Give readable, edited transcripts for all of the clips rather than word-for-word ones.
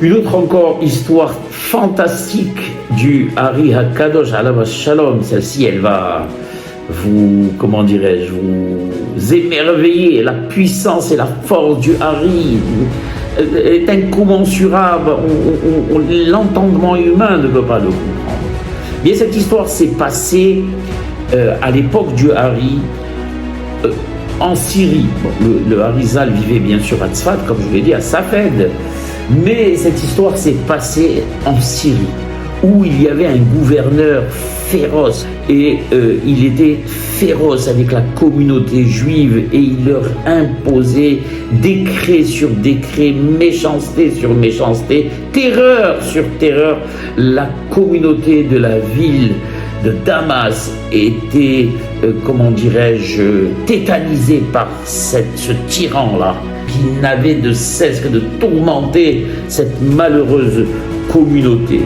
Une autre encore histoire fantastique du Hari HaKadosh Alav Shalom, celle-ci elle va vous, comment dirais-je, vous émerveiller. La puissance et la force du Hari est incommensurable, l'entendement humain ne peut pas le comprendre. Bien, cette histoire s'est passée à l'époque du Hari, en Syrie. Bon, le Harizal vivait bien sûr à Tzfat, comme je l'ai dit, à Safed, mais cette histoire s'est passée en Syrie, où il y avait un gouverneur féroce, et il était féroce avec la communauté juive, et il leur imposait décret sur décret, méchanceté sur méchanceté, terreur sur terreur. La communauté de la ville de Damas était, comment dirais-je, tétanisée par ce tyran-là, qui n'avait de cesse que de tourmenter cette malheureuse communauté.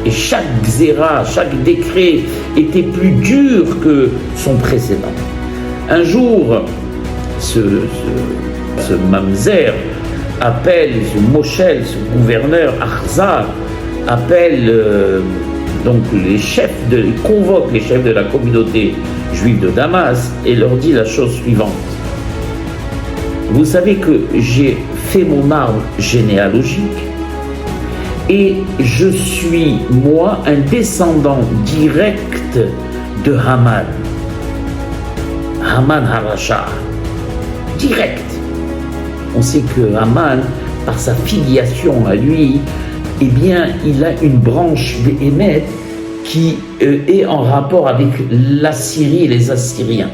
Et chaque xéra, chaque décret était plus dur que son précédent. Un jour, ce mamzer appelle, ce moshel, ce gouverneur Arzar, appelle donc il convoque les chefs de la communauté juive de Damas et leur dit la chose suivante. Vous savez que j'ai fait mon arbre généalogique et je suis, moi, un descendant direct de Haman. Haman Harasha. Direct. On sait que Haman, par sa filiation à lui, eh bien, il a une branche d'Hémet qui est en rapport avec l'Assyrie et les Assyriens.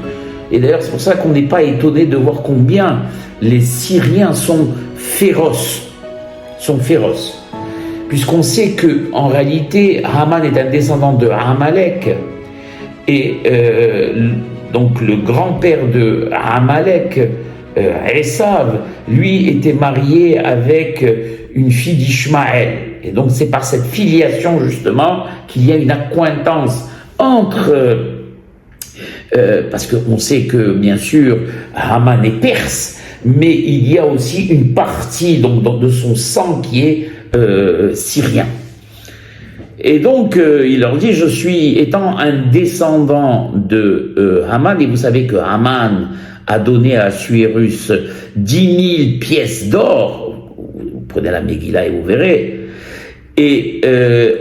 Et d'ailleurs, c'est pour ça qu'on n'est pas étonné de voir combien les Syriens sont féroces. Puisqu'on sait qu'en réalité, Haman est un descendant de Amalek, et donc le grand-père de Amalek, Esav, lui était marié avec une fille d'Ishmaël. Et donc c'est par cette filiation justement qu'il y a une accointance entre... parce qu'on sait que bien sûr Haman est perse, mais il y a aussi une partie donc de son sang qui est syrien. Et donc il leur dit, je suis étant un descendant de Haman, et vous savez que Haman a donné à Assuérus 10 000 pièces d'or, vous prenez la Megillah et vous verrez, et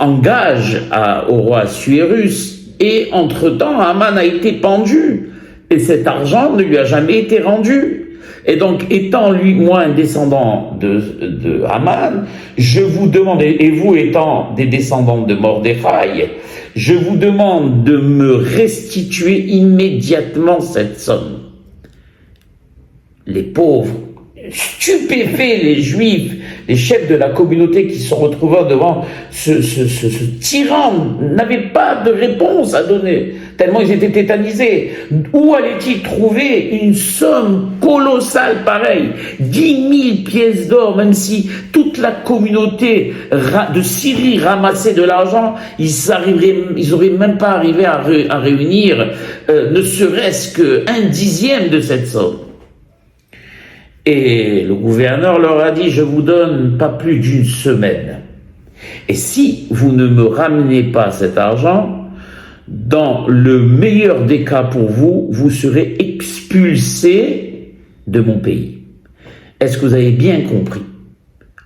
engage au roi Assuérus, et entre-temps Haman a été pendu, et cet argent ne lui a jamais été rendu. Et donc, étant lui, moi, un descendant de Haman, je vous demande, et vous étant des descendants de Mordechai, je vous demande de me restituer immédiatement cette somme. Les pauvres, stupéfaits, les juifs, les chefs de la communauté qui se retrouvent devant ce tyran, n'avaient pas de réponse à donner, tellement ils étaient tétanisés. Où allait-il trouver une somme colossale pareille, 10 000 pièces d'or, même si toute la communauté de Syrie ramassait de l'argent, ils n'auraient même pas arrivé à réunir ne serait-ce qu'un dixième de cette somme. Et le gouverneur leur a dit, je vous donne pas plus d'une semaine. Et si vous ne me ramenez pas cet argent, dans le meilleur des cas pour vous, vous serez expulsés de mon pays. Est-ce que vous avez bien compris?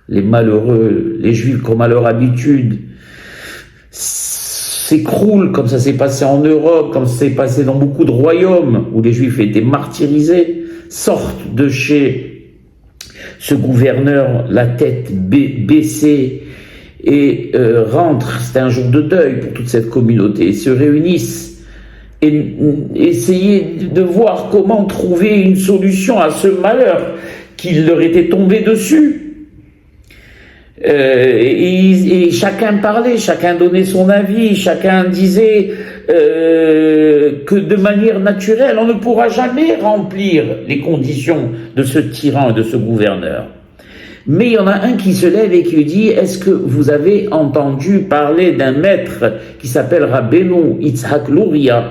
Les malheureux, les juifs, comme à leur habitude, s'écroulent, comme ça s'est passé en Europe, comme ça s'est passé dans beaucoup de royaumes où les juifs étaient martyrisés, sortent de chez ce gouverneur la tête baissée et rentrent, c'est un jour de deuil pour toute cette communauté, et se réunissent et essayer de voir comment trouver une solution à ce malheur qui leur était tombé dessus. Et chacun parlait, chacun donnait son avis, chacun disait que de manière naturelle, on ne pourra jamais remplir les conditions de ce tyran et de ce gouverneur. Mais il y en a un qui se lève et qui dit, est-ce que vous avez entendu parler d'un maître qui s'appelle Rabbeinu Yitzhak Luria,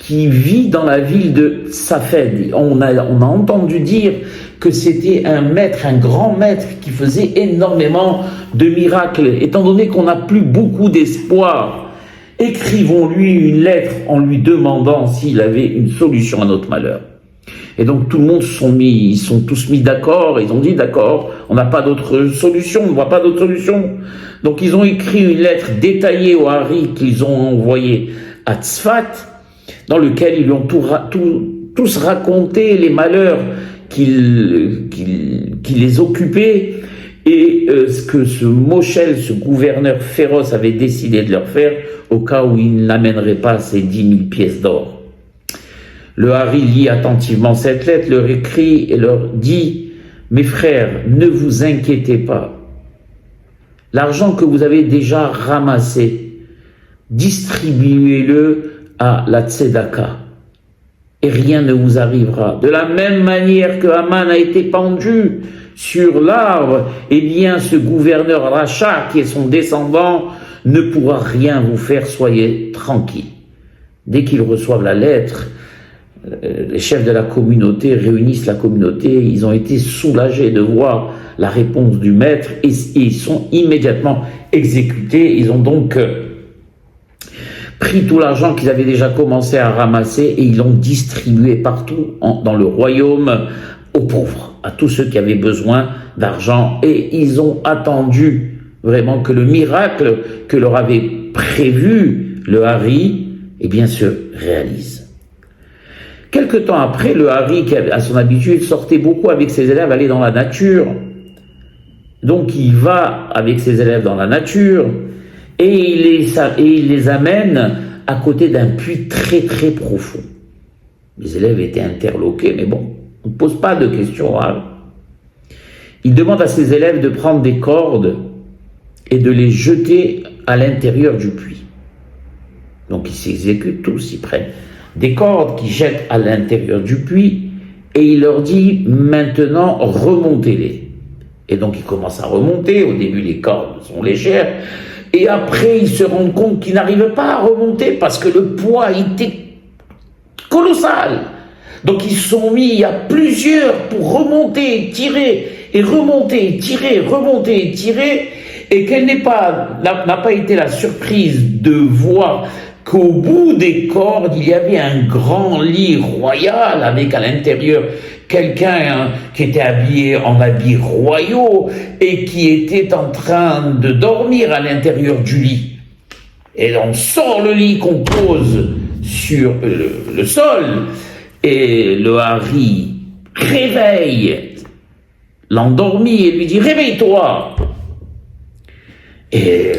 qui vit dans la ville de Safed. On a entendu dire que c'était un maître, un grand maître qui faisait énormément de miracles. Étant donné qu'on n'a plus beaucoup d'espoir, écrivons-lui une lettre en lui demandant s'il avait une solution à notre malheur. Et donc tout le monde ils sont tous mis d'accord, ils ont dit d'accord, on n'a pas d'autre solution, on ne voit pas d'autre solution. Donc ils ont écrit une lettre détaillée au Hari qu'ils ont envoyée à Tzfat, dans lequel ils lui ont tous raconté les malheurs qui les occupaient et ce que ce Moshel, ce gouverneur féroce, avait décidé de leur faire au cas où il n'amènerait pas ces 10 000 pièces d'or. Le Hari lit attentivement cette lettre, leur écrit et leur dit « Mes frères, ne vous inquiétez pas. L'argent que vous avez déjà ramassé, distribuez-le à la Tzedaka et rien ne vous arrivera. De la même manière que Haman a été pendu sur l'arbre, eh bien ce gouverneur Racha, qui est son descendant, ne pourra rien vous faire, soyez tranquille. » Dès qu'ils reçoivent la lettre, les chefs de la communauté réunissent la communauté, ils ont été soulagés de voir la réponse du maître et ils sont immédiatement exécutés. Ils ont donc pris tout l'argent qu'ils avaient déjà commencé à ramasser et ils l'ont distribué partout dans le royaume aux pauvres, à tous ceux qui avaient besoin d'argent, et ils ont attendu vraiment que le miracle que leur avait prévu le Hari, eh bien, se réalise. Quelque temps après, le Hari, qui à son habitude sortait beaucoup avec ses élèves, aller dans la nature. Donc il va avec ses élèves dans la nature et il les amène à côté d'un puits très très profond. Les élèves étaient interloqués, mais bon, on ne pose pas de questions. Il demande à ses élèves de prendre des cordes et de les jeter à l'intérieur du puits. Donc ils s'exécutent tous, ils prennent des cordes qu'ils jettent à l'intérieur du puits et il leur dit maintenant remontez-les. Et donc ils commencent à remonter. Au début les cordes sont légères et après ils se rendent compte qu'ils n'arrivent pas à remonter parce que le poids était colossal. Donc ils se sont mis à plusieurs pour remonter, tirer et remonter, tirer, remonter et tirer, et quelle n'a pas été la surprise de voir qu'au bout des cordes, il y avait un grand lit royal avec à l'intérieur quelqu'un qui était habillé en habits royaux et qui était en train de dormir à l'intérieur du lit. Et on sort le lit qu'on pose sur le sol et le Hari réveille l'endormi et lui dit « Réveille-toi !» Et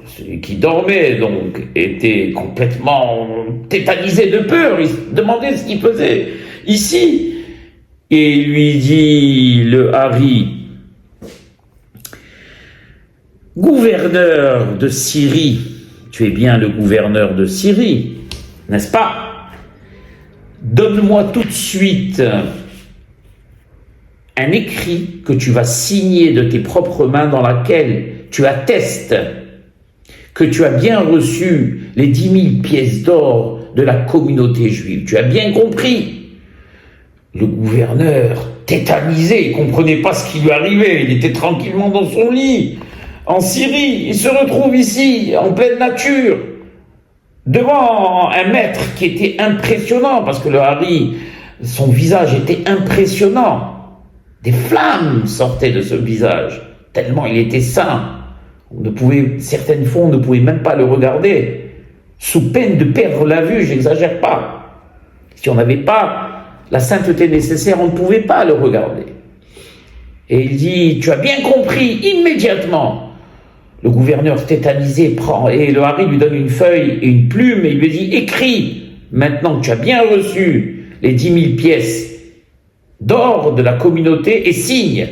celui qui dormait, donc, était complètement tétanisé de peur. Il se demandait ce qu'il faisait ici. Et il lui dit, le Hari, gouverneur de Syrie, tu es bien le gouverneur de Syrie, n'est-ce pas? Donne-moi tout de suite un écrit que tu vas signer de tes propres mains dans laquelle tu attestes que tu as bien reçu les 10 000 pièces d'or de la communauté juive. Tu as bien compris. Le gouverneur, tétanisé, il ne comprenait pas ce qui lui arrivait. Il était tranquillement dans son lit, en Syrie. Il se retrouve ici, en pleine nature, devant un maître qui était impressionnant, parce que le Hari, son visage était impressionnant. Des flammes sortaient de ce visage, tellement il était saint. Certaines fois, on ne pouvait même pas le regarder, sous peine de perdre la vue, j'exagère pas. Si on n'avait pas la sainteté nécessaire, on ne pouvait pas le regarder. Et il dit, tu as bien compris, immédiatement. Le gouverneur tétanisé prend, et le Hari lui donne une feuille et une plume, et il lui dit, écris, maintenant que tu as bien reçu les 10 000 pièces d'or de la communauté, et signe.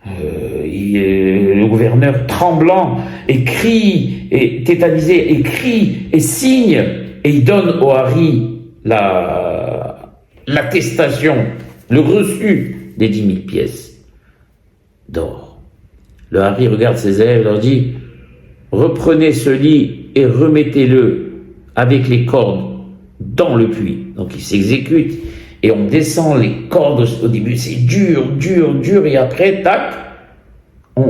Le gouverneur tremblant écrit et tétanisé écrit et signe et il donne au Hari l'attestation, le reçu des 10 000 pièces d'or. Le Hari regarde ses élèves et leur dit reprenez ce lit et remettez-le avec les cordes dans le puits. Donc il s'exécute et on descend les cordes. Au début c'est dur, dur, dur, et après, tac,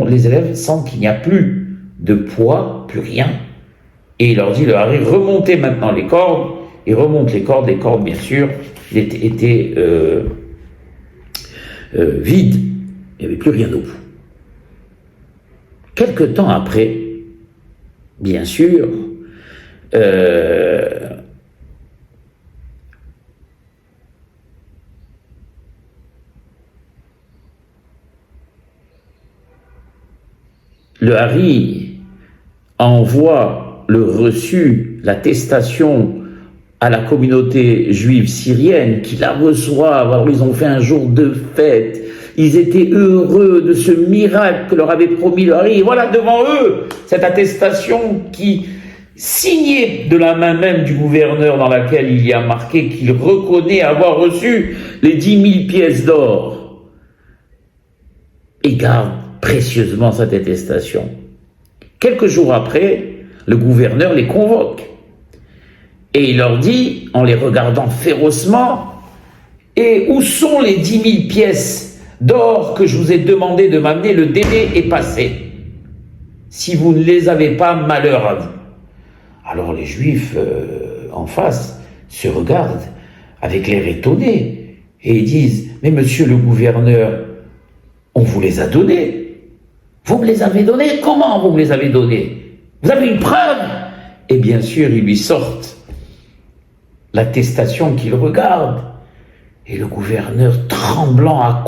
les élèves sentent qu'il n'y a plus de poids, plus rien. Et il leur dit, le Hari, remontez maintenant les cordes. Il remonte les cordes bien sûr étaient vides. Il n'y avait plus rien au bout. Quelque temps après, bien sûr, le Hari envoie le reçu, l'attestation à la communauté juive syrienne qui la reçoivent. Alors ils ont fait un jour de fête. Ils étaient heureux de ce miracle que leur avait promis le Hari. Et voilà devant eux cette attestation qui, signée de la main même du gouverneur, dans laquelle il y a marqué qu'il reconnaît avoir reçu les 10 000 pièces d'or. Et garde précieusement cette attestation. Quelques jours après, le gouverneur les convoque. Et il leur dit, en les regardant férocement, « Et où sont les 10 000 pièces d'or que je vous ai demandé de m'amener? Le délai est passé. Si vous ne les avez pas, malheur à vous. » Alors les Juifs en face se regardent avec l'air étonné et ils disent, « Mais monsieur le gouverneur, on vous les a donnés. Vous me les avez donnés? Comment vous me les avez donnés? Vous avez une preuve ?» Et bien sûr, ils lui sortent l'attestation qu'il regarde. Et le gouverneur, tremblant,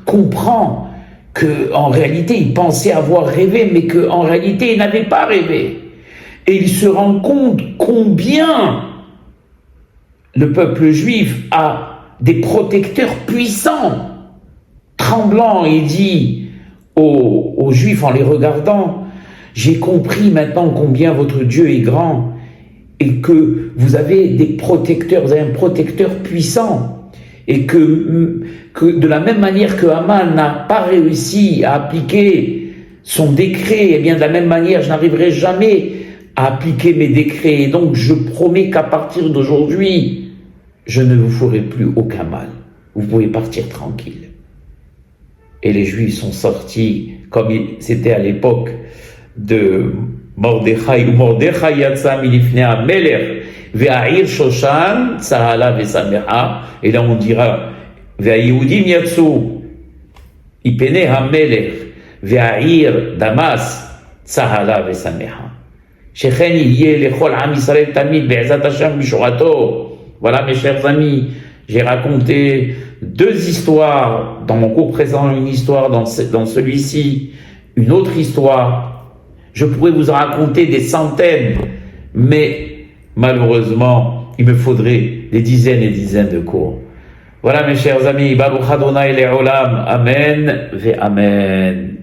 comprend qu'en réalité, il pensait avoir rêvé, mais qu'en réalité, il n'avait pas rêvé. Et il se rend compte combien le peuple juif a des protecteurs puissants. Tremblant, il dit aux Juifs en les regardant, « J'ai compris maintenant combien votre Dieu est grand et que vous avez des protecteurs, vous avez un protecteur puissant. Et que de la même manière que Haman n'a pas réussi à appliquer son décret, et bien de la même manière, je n'arriverai jamais à appliquer mes décrets. Et donc, je promets qu'à partir d'aujourd'hui, je ne vous ferai plus aucun mal. Vous pouvez partir tranquille. » Et les Juifs sont sortis, comme c'était à l'époque de Mordechai, où Mordechai yatsa milifnei hamelech, ve'ha'ir Shoshan tsahala ve'samecha, et là on dira, ve'hayehudim yatsu, ipnei hamelech, ve'ha'ir Damas tsahala ve'samecha. Shechen yeh lechol am Yisrael tamid be'ezat Hashem b'shorato. Voilà mes chers amis, j'ai raconté 2 histoires, dans mon cours présent une histoire, dans celui-ci une autre histoire. Je pourrais vous en raconter des centaines, mais malheureusement, il me faudrait des dizaines et dizaines de cours. Voilà mes chers amis, Baruch Adonai Le'olam, Amen ve Amen.